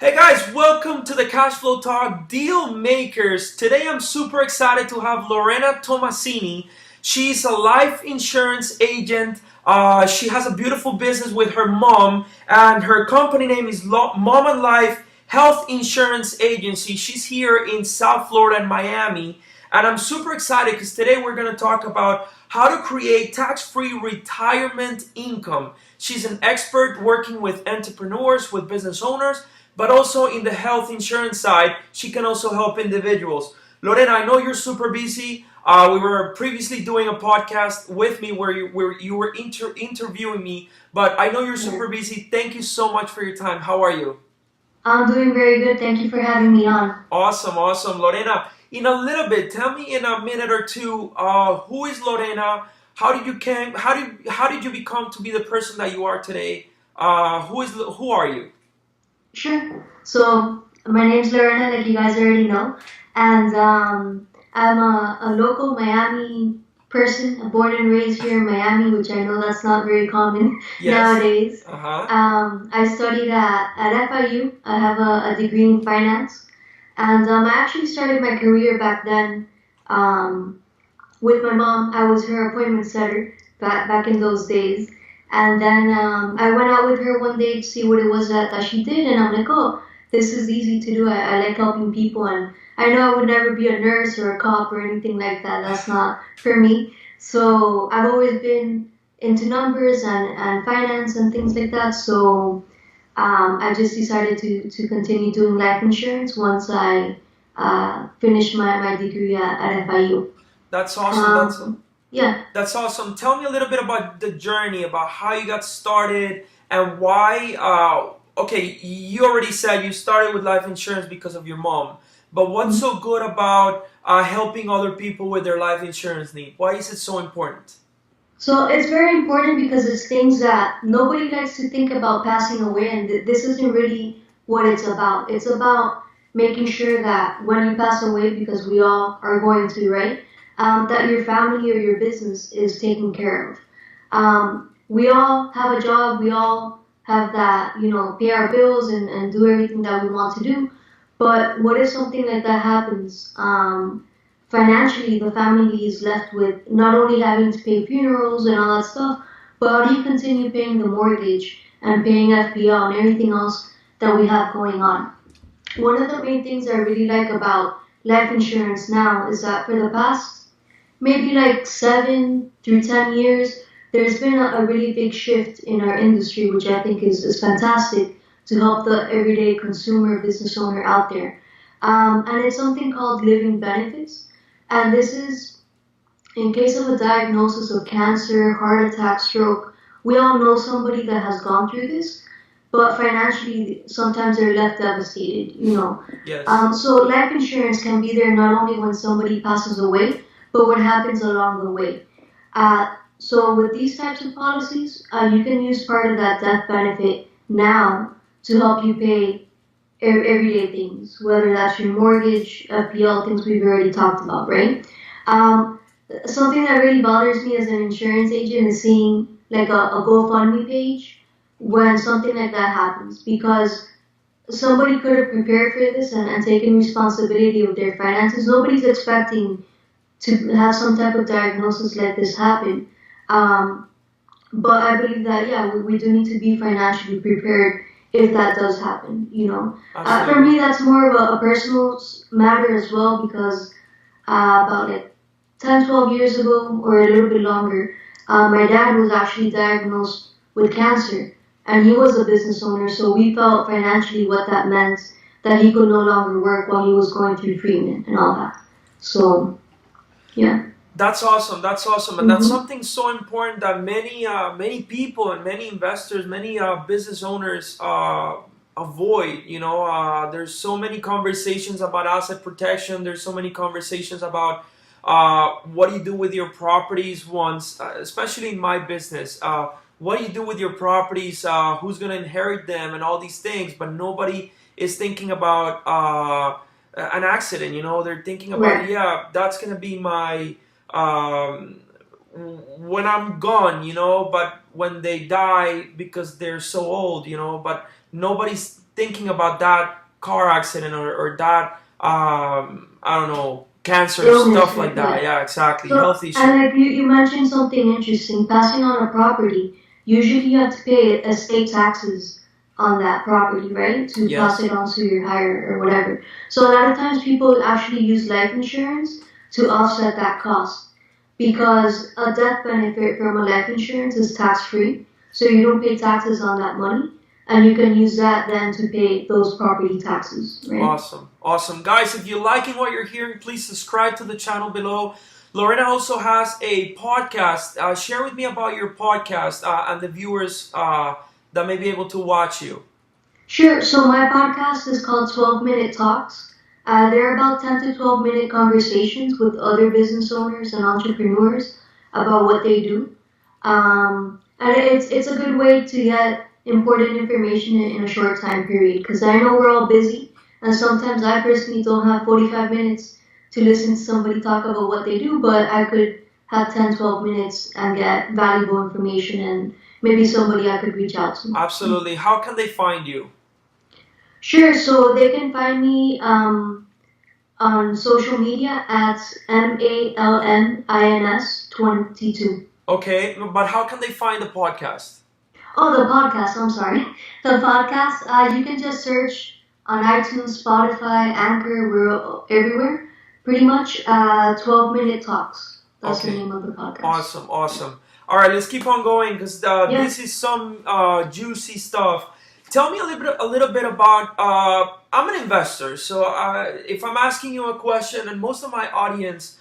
Hey guys, welcome to the Cash Flow Talk Deal Makers. Today I'm super excited to have Lorena Tomasini. She's a life insurance agent. She has a beautiful business with her mom, and her company name is Mom and Life Health Insurance Agency. She's here in South Florida and Miami, and I'm super excited because today we're going to talk about how to create tax-free retirement income. She's an expert working with entrepreneurs, with business owners, but also in the health insurance side, she can also help individuals. Lorena, I know you're super busy. We were previously doing a podcast with me where you were interviewing me, but I know you're super busy. Thank you so much for your time. How are you? I'm doing very good. Thank you for having me on. Awesome, awesome. Lorena, in a little bit, tell me in a minute or two, who is Lorena? How did you become to be the person that you are today? Who are you? Sure. So my name's Lorena, like you guys already know, and I'm a local Miami person, born and raised here in Miami, which I know that's not very common Yes. nowadays. Uh-huh. I studied at FIU. I have a degree in finance, and I actually started my career back then um, with my mom. I was her appointment setter back in those days. And then I went out with her one day to see what it was that she did, and I'm like, oh, this is easy to do. I like helping people, and I know I would never be a nurse or a cop or anything like that. That's not for me. So I've always been into numbers and finance and things like that. So I just decided to continue doing life insurance once I finished my degree at FIU. That's awesome. Yeah. That's awesome. Tell me a little bit about the journey, about how you got started and why. Okay, you already said you started with life insurance because of your mom, but what's Mhm. so good about helping other people with their life insurance need? Why is it so important? So it's very important because it's things that nobody likes to think about passing away, and this isn't really what it's about. It's about making sure that when you pass away, because we all are going to, right? That your family or your business is taken care of. We all have a job, we all have that, pay our bills and do everything that we want to do. But what if something like that happens? Financially, the family is left with not only having to pay funerals and all that stuff, but how do you continue paying the mortgage and paying FPL and everything else that we have going on? One of the main things I really like about life insurance now is that for the past maybe like 7 through 10 years, there's been a really big shift in our industry, which I think is fantastic to help the everyday consumer business owner out there. And it's something called living benefits. And this is in case of a diagnosis of cancer, heart attack, stroke. We all know somebody that has gone through this, but financially, sometimes they're left devastated. Yes. So life insurance can be there not only when somebody passes away, but what happens along the way. So with these types of policies, you can use part of that death benefit now to help you pay everyday things, whether that's your mortgage, FPL, things we've already talked about, right? Um, Something that really bothers me as an insurance agent is seeing like a GoFundMe page when something like that happens because somebody could have prepared for this and taken responsibility of their finances. Nobody's expecting to have some type of diagnosis like this happen. Um, but I believe that, yeah, we do need to be financially prepared if that does happen. For Absolutely. me, that's more of a personal matter as well because about like 10, 12 years ago or a little bit longer, my dad was actually diagnosed with cancer and he was a business owner, so we felt financially what that meant that he could no longer work while he was going through treatment and all that. So, yeah. That's awesome. That's awesome, and that's Mm-hmm. something so important that many people and many investors, many business owners avoid. There's so many conversations about asset protection. There's so many conversations about what do you do with your properties once, especially in my business. What do you do with your properties? Who's going to inherit them, and all these things. But nobody is thinking about an accident. They're thinking about, Right. yeah, that's going to be my um, when I'm gone, but when they die because they're so old, but nobody's thinking about that car accident or that I don't know, cancer, Illness, stuff right? like that. Yeah. Yeah, exactly. So, Health issue. and like you mentioned something interesting, passing on a property. Usually you have to pay estate taxes on that property, right? To pass Yes. it on to your hire or whatever. So a lot of times people actually use life insurance to offset that cost because a death benefit from a life insurance is tax free. So you don't pay taxes on that money and you can use that then to pay those property taxes, right? Awesome. Awesome. Guys, if you're liking what you're hearing, please subscribe to the channel below. Lorena also has a podcast. Share with me about your podcast and the viewers that may be able to watch you. Sure. So my podcast is called 12 Minute Talks. They're about 10 to 12-minute conversations with other business owners and entrepreneurs about what they do. And it's a good way to get important information in a short time period because I know we're all busy and sometimes I personally don't have 45 minutes to listen to somebody talk about what they do, but I could have 10, 12 minutes and get valuable information and maybe somebody I could reach out to. Absolutely. How can they find you? Sure, so they can find me on social media at MALNINS22. Okay, but how can they find the podcast? Oh, the podcast, I'm sorry. The podcast, you can just search on iTunes, Spotify, Anchor, we're everywhere. Pretty much 12 Minute Talks. That's the Okay. name of the podcast. Awesome, awesome. All right, let's keep on going because Yeah. this is some juicy stuff. Tell me a little bit about. I'm an investor, so if I'm asking you a question, and most of my audience,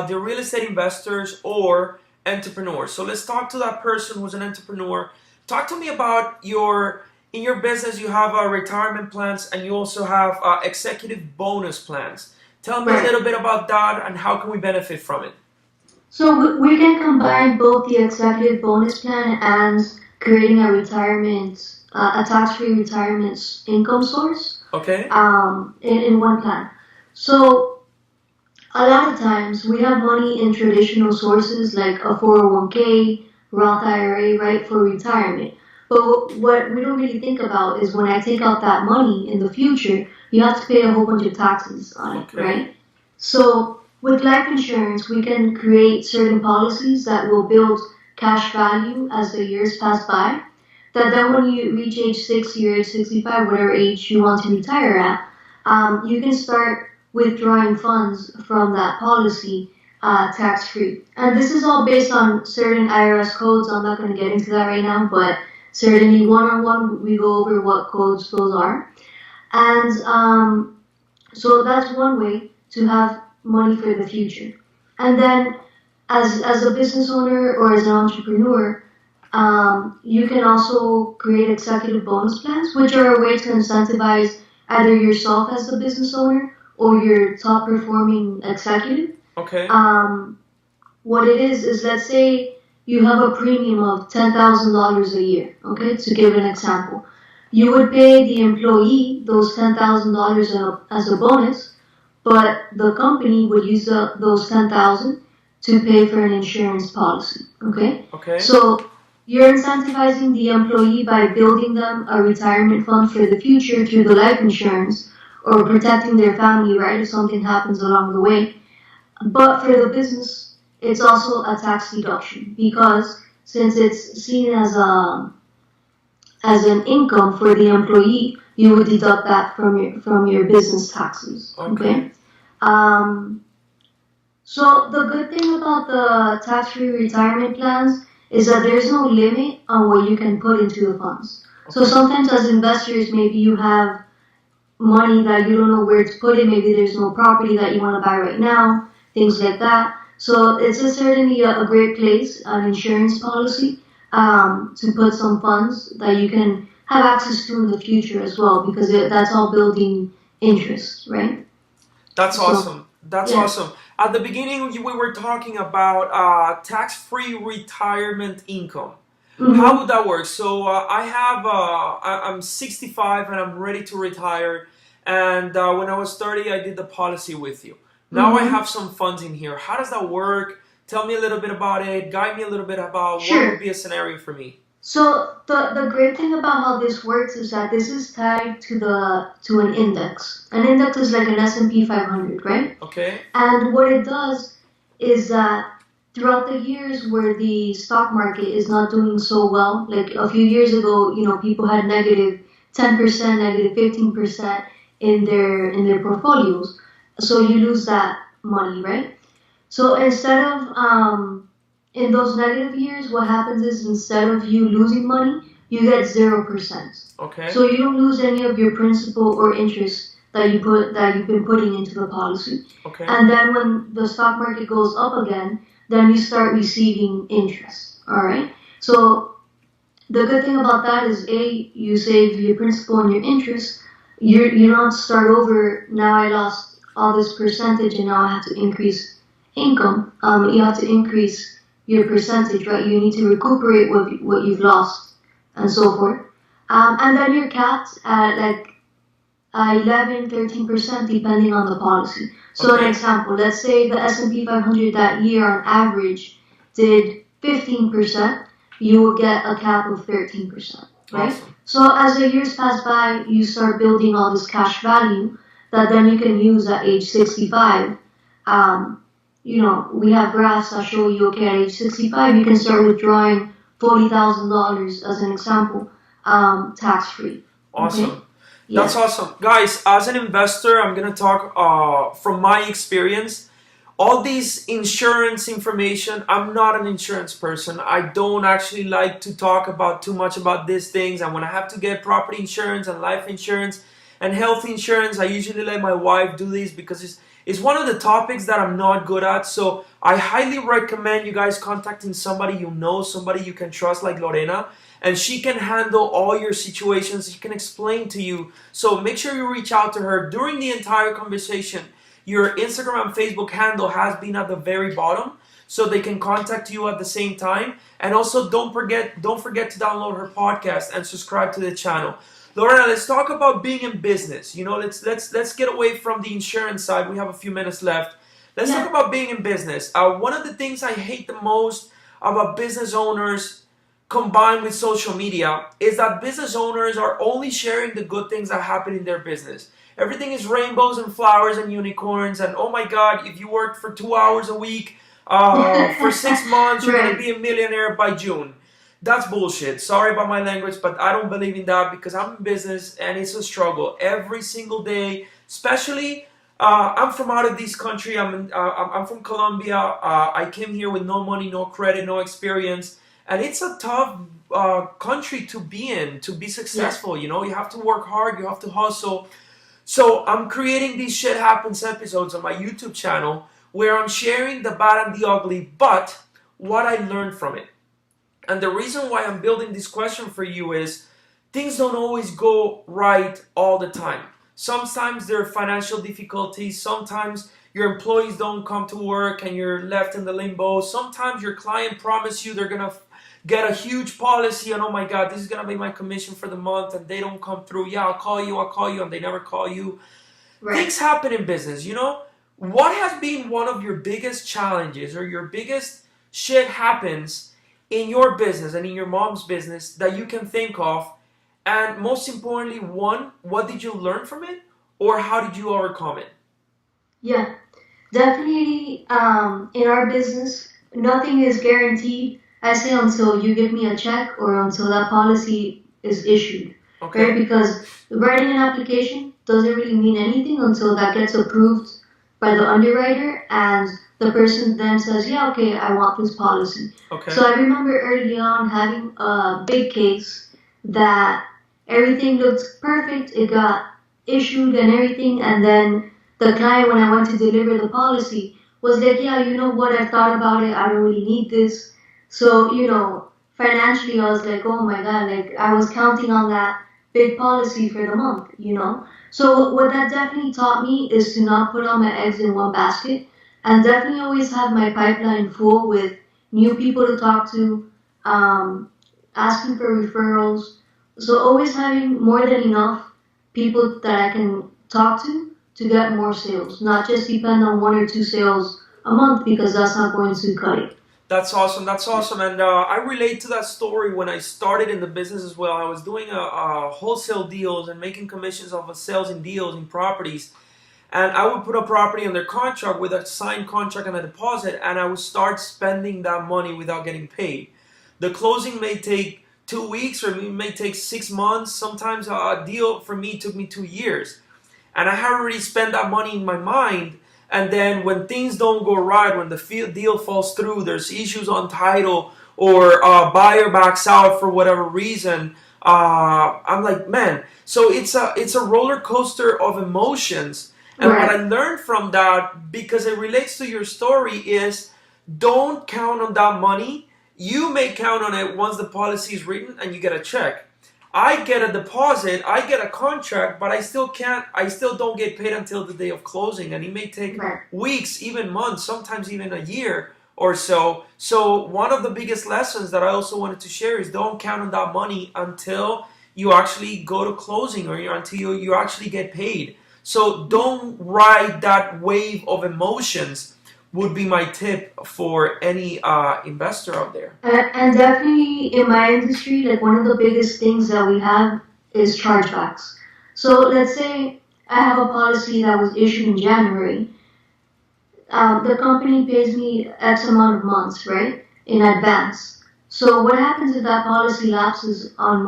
they're real estate investors or entrepreneurs. So let's talk to that person who's an entrepreneur. Talk to me about your in your business. You have retirement plans, and you also have executive bonus plans. Tell me a Right. little bit about that, and how can we benefit from it? So we can combine both the executive bonus plan and creating a tax-free retirement income source Okay. in one plan. So a lot of times we have money in traditional sources like a 401k, Roth IRA, right, for retirement. But what we don't really think about is when I take out that money in the future, you have to pay a whole bunch of taxes on it, Okay. right? So with life insurance, we can create certain policies that will build cash value as the years pass by. That then when you reach age 60 or age 65, whatever age you want to retire at, you can start withdrawing funds from that policy tax free. And this is all based on certain IRS codes. I'm not going to get into that right now, but certainly one on one we go over what codes those are. And so that's one way to have money for the future. And then as a business owner or as an entrepreneur, you can also create executive bonus plans, which are a way to incentivize either yourself as the business owner or your top performing executive. Okay. What it is let's say you have a premium of $10,000 a year, okay, to give an example. You would pay the employee those $10,000 as a bonus, but the company would use those 10,000 to pay for an insurance policy, okay? Okay. So you're incentivizing the employee by building them a retirement fund for the future through the life insurance or protecting their family, right, if something happens along the way. But for the business, it's also a tax deduction because since it's seen as an income for the employee, you would deduct that from your business taxes. Okay. Um, so the good thing about the tax-free retirement plans is that there's no limit on what you can put into the funds. So sometimes as investors, maybe you have money that you don't know where to put it. Maybe there's no property that you want to buy right now, things like that. So it's certainly a great place, an insurance policy, to put some funds that you can have access to in the future as well, because that's all building interest, right? That's So, awesome. That's yeah. awesome. At the beginning, we were talking about tax-free retirement income. How Mm-hmm. would that work? So I'm 65 and I'm ready to retire. And when I was 30, I did the policy with you. Now I Mm-hmm. have some funds in here. How does that work? Tell me a little bit about it. Guide me a little bit about what would Sure. be a scenario for me. So the great thing about how this works is that this is tied to the to an index. An index is like an S&P 500, right? Okay. And what it does is that throughout the years where the stock market is not doing so well, like a few years ago, people had negative 10%, negative 15% in their portfolios. So you lose that money, right? So instead of in those negative years, what happens is instead of you losing money, you get 0%. Okay. So you don't lose any of your principal or interest that you've been putting into the policy. Okay. And then when the stock market goes up again, then you start receiving interest. All right. So the good thing about that is you save your principal and your interest. You don't start over. Now I lost all this percentage, and now I have to increase income. You have to increase your percentage, right? You need to recuperate what you've lost, and so forth. And then you're capped at like 11, 13% depending on the policy. So an Okay. example, let's say the S&P 500 that year on average did 15%, you will get a cap of 13%, right? Awesome. So as the years pass by, you start building all this cash value that then you can use at age 65. We have graphs that show you, okay, at age 65, you can start withdrawing $40,000 as an example, tax free. Okay? Awesome. That's Yes. awesome. Guys, as an investor, I'm going to talk from my experience. All these insurance information, I'm not an insurance person. I don't actually like to talk about too much about these things. And when I have to get property insurance and life insurance and health insurance, I usually let my wife do these because it's one of the topics that I'm not good at. So I highly recommend you guys contacting somebody you know, somebody you can trust like Lorena, and she can handle all your situations. She can explain to you. So make sure you reach out to her during the entire conversation. Your Instagram and Facebook handle has been at the very bottom, so they can contact you at the same time. And also don't forget to download her podcast and subscribe to the channel. Lorena, let's talk about being in business. Let's get away from the insurance side. We have a few minutes left. Let's talk Yeah. about being in business. One of the things I hate the most about business owners combined with social media is that business owners are only sharing the good things that happen in their business. Everything is rainbows and flowers and unicorns, and oh my god, if you work for 2 hours a week for 6 months, you're gonna Right. be a millionaire by June. That's bullshit. Sorry about my language, but I don't believe in that because I'm in business and it's a struggle every single day. Especially, I'm from out of this country. I'm from Colombia. I came here with no money, no credit, no experience, and it's a tough country to be in to be Yeah. successful. You have to work hard. You have to hustle. So I'm creating these shit happens episodes on my YouTube channel where I'm sharing the bad and the ugly, but what I learned from it. And the reason why I'm building this question for you is things don't always go right all the time. Sometimes there are financial difficulties. Sometimes your employees don't come to work and you're left in the limbo. Sometimes your client promised you they're going to get a huge policy and oh my god, this is going to be my commission for the month and they don't come through. Yeah, I'll call you, and they never call you. Right. Things happen in business. What has been one of your biggest challenges or your biggest shit happens in your business and in your mom's business that you can think of? And most importantly, one, what did you learn from it? Or how did you overcome it? Yeah. Definitely, in our business, nothing is guaranteed. I say until you give me a check or until that policy is issued, right? Okay? Because writing an application doesn't really mean anything until that gets approved by the underwriter and the person then says, yeah, okay, I want this policy. Okay? So I remember early on having a big case that everything looked perfect. It got issued and everything, and then the client, when I went to deliver the policy, was like, yeah, you know what, I thought about it, I don't really need this. So, financially, I was like, oh my god, like, I was counting on that big policy for the month. So, what that definitely taught me is to not put all my eggs in one basket and definitely always have my pipeline full with new people to talk to, um, asking for referrals. So, always having more than enough people that I can talk to get more sales, not just depend on one or two sales a month because that's not going to cut it. That's awesome. That's awesome. And I relate to that story when I started in the business as well. I was doing wholesale deals and making commissions off of sales and deals in properties. And I would put a property under contract with a signed contract and a deposit, and I would start spending that money without getting paid. The closing may take 2 weeks or it may take 6 months. Sometimes a deal for me took me 2 years. And I had already spent that money in my mind. And then when things don't go right, when the deal falls through, there's issues on title or buyer backs out for whatever reason. I'm like, man. So it's a roller coaster of emotions. And what I Right. learned from that, because it relates to your story, is don't count on that money. You may count on it once the policy is written and you get a check. I get a deposit, I get a contract, but I still don't get paid until the day of closing. And it may take Right. weeks, even months, sometimes even a year or so. So, one of the biggest lessons that I also wanted to share is don't count on that money until you actually go to closing or until you actually get paid. So, don't ride that wave of emotions, would be my tip for any investor out there. And definitely in my industry, like one of the biggest things that we have is chargebacks. So let's say I have a policy that was issued in January. The company pays me X amount of months, right, in advance. So what happens if that policy lapses on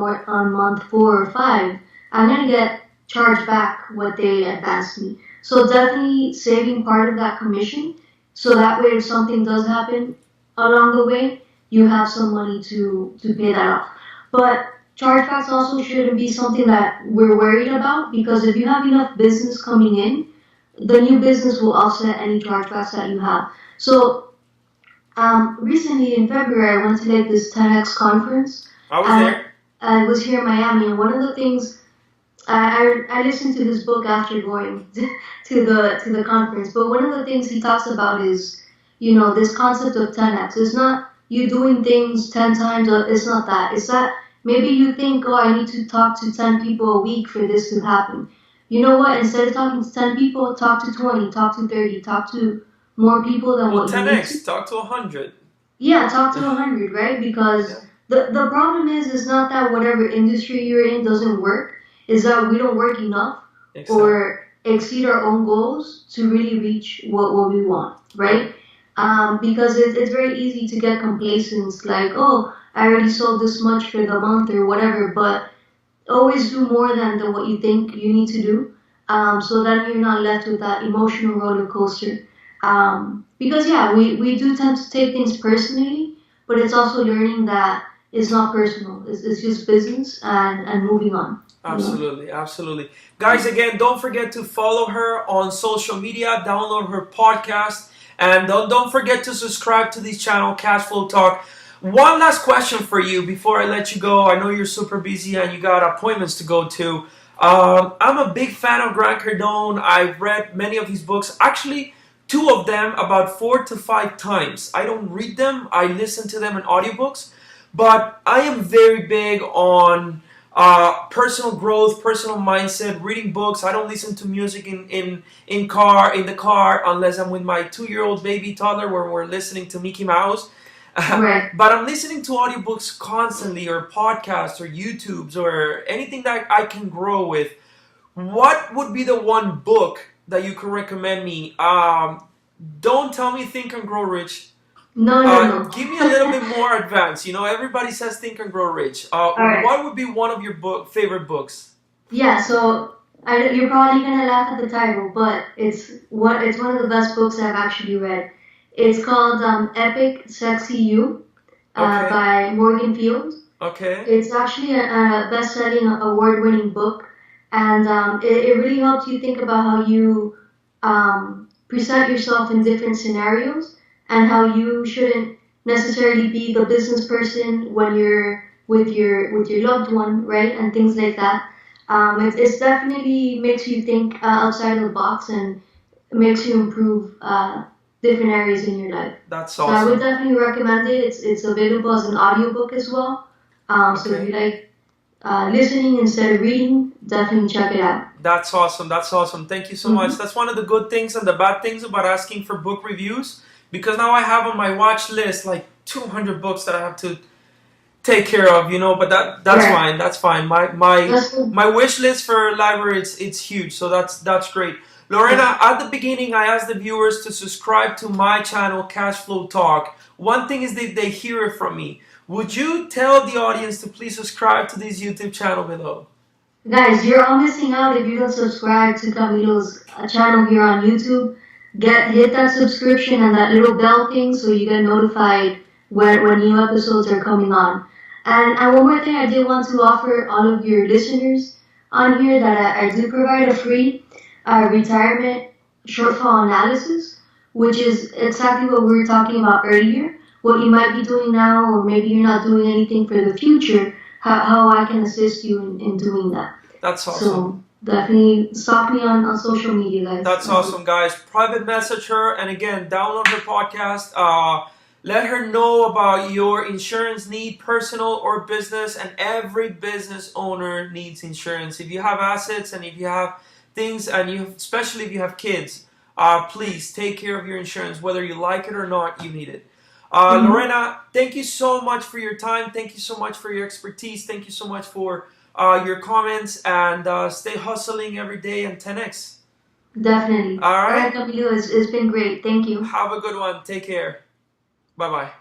month 4 or 5? I'm gonna get charged back what they advanced me. So definitely saving part of that commission, so that way if something does happen along the way, you have some money to pay that off. But chargebacks also shouldn't be something that we're worried about, because if you have enough business coming in, the new business will offset any chargebacks that you have. So recently in February, I went to like this 10x conference, I was and there. I was here in Miami. And one of the things I listened to this book after going to the conference. But one of the things he talks about is, this concept of 10x. It's not you doing things 10 times. It's not that. It's that maybe you think, oh, I need to talk to 10 people a week for this to happen. You know what? Instead of talking to 10 people, talk to 20, talk to 30, talk to more people than Well, what you need to. 10x, talk to 100. Yeah, talk to 100, right? Yeah, Because the problem is not that whatever industry you're in doesn't work, is that we don't work enough exactly. or exceed our own goals to really reach what we want, right? Because it's very easy to get complacent, like, oh, I already sold this much for the month or whatever, but always do more than what you think you need to do. So then you're not left with that emotional roller coaster. Because yeah, we do tend to take things personally, but it's also learning that it's not personal. It's just business and moving on. You know. Absolutely, absolutely. Guys, again, don't forget to follow her on social media, download her podcast, and don't forget to subscribe to this channel, Cashflow Talk. One last question for you before I let you go. I know you're super busy and you got appointments to go to. I'm a big fan of Grant Cardone. I've read many of his books. Actually, two of them about 4 to 5 times. I don't read them, I listen to them in audiobooks. But I am very big on personal growth, personal mindset, reading books. I don't listen to music in the car unless I'm with my 2-year-old baby toddler where we're listening to Mickey Mouse. Right. But I'm listening to audiobooks constantly, or podcasts, or YouTubes, or anything that I can grow with. What would be the one book that you could recommend me? Don't tell me Think and Grow Rich. No, no, no. Give me a little bit more advanced. You know, everybody says Think and Grow Rich. All right. What would be one of your favorite books? Yeah. So you're probably gonna laugh at the title, but it's one of the best books I've actually read. It's called Epic Sexy You Okay, by Morgan Field. okay. It's actually a best-selling, award-winning book, and it really helps you think about how you present yourself in different scenarios, and how you shouldn't necessarily be the business person when you're with your loved one, right, and things like that. It's definitely makes you think outside of the box and makes you improve different areas in your life. That's So I would awesome. definitely recommend it. It's available as an audiobook as well. So if you Okay. like listening instead of reading, definitely check it out. That's awesome. That's awesome. Thank you so much. Hmm. That's one of the good things and the bad things about asking for book reviews, because now I have on my watch list like 200 books that I have to take care of, but that's Right. fine. That's fine. My That's good. my wish list for library it's huge. So that's great. Lorena, Yes. at the beginning I asked the viewers to subscribe to my channel Cash Flow Talk. One thing is that they hear it from me. Would you tell the audience to please subscribe to this YouTube channel below? Guys, you're all missing out if you don't subscribe to Camilo's channel here on YouTube. Hit that subscription and that little bell thing so you get notified when new episodes are coming on. And one more thing I did want to offer all of your listeners on here that I do provide a free retirement shortfall analysis, which is exactly what we were talking about earlier. What you might be doing now, or maybe you're not doing anything for the future, how I can assist you in doing that. That's awesome. So definitely stalk me on social media, guys. That's awesome, guys. Private message her, and again, download her podcast. Let her know about your insurance need, personal or business, and every business owner needs insurance. If you have assets and if you have things, and especially if you have kids, please take care of your insurance, whether you like it or not. You need it. Lorena, thank you so much for your time. Thank you so much for your expertise. Thank you so much for your comments, and stay hustling every day and 10x. Definitely. All All right. right, Camilo, it's been great. Thank you. Have a good one. Take care. Bye bye.